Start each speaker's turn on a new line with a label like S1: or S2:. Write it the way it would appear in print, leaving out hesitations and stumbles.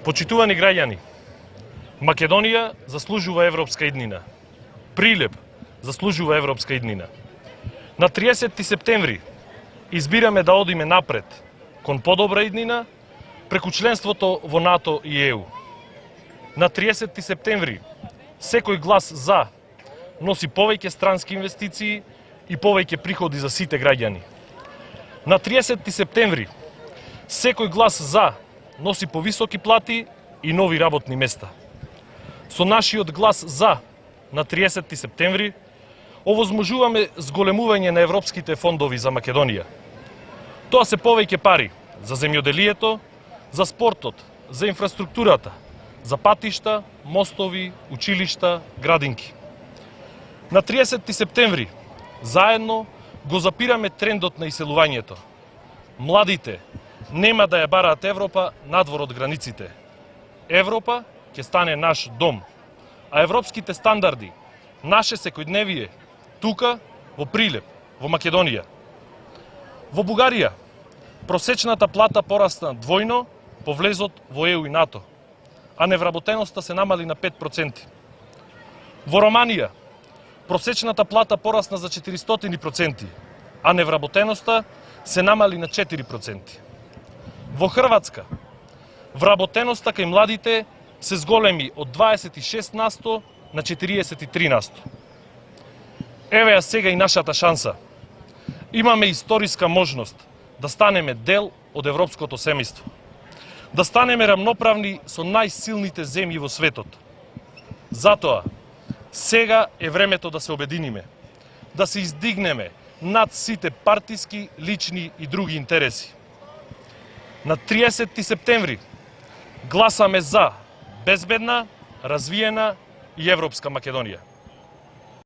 S1: Почитувани граѓани, Македонија заслужува европска иднина. Прилеп заслужува европска иднина. На 30 септември избираме да одиме напред кон подобра иднина преку членството во НАТО и ЕУ. На 30 септември секој глас за носи повеќе странски инвестиции и повеќе приходи за сите граѓани. На 30 септември секој глас за носи повисоки плати и нови работни места. Со нашиот глас за на 30 септември овозможуваме зголемување на европските фондови за Македонија. Тоа се повеќе пари за земјоделието, за спортот, за инфраструктурата, за патишта, мостови, училишта, градинки. На 30 септември заедно го запираме трендот на иселувањето. Младите нема да ја бараат Европа надвор од границите. Европа ќе стане наш дом, а европските стандарди наше секојдневие тука во Прилеп, во Македонија. Во Бугарија просечната плата порасна двојно по влезот во ЕУ и НАТО, а невработеноста се намали на 5%. Во Романија просечната плата порасна за 400%, а невработеноста се намали на 4%. Во Хрватска вработеноста кај младите се зголеми од 26% на 43%. Еве ја сега и нашата шанса. Имаме историска можност да станеме дел од европското семејство. Да станеме рамноправни со најсилните земји во светот. Затоа, сега е времето да се обединиме, да се издигнеме над сите партиски, лични и други интереси. На 30 септември гласаме за безбедна, развиена и европска Македонија.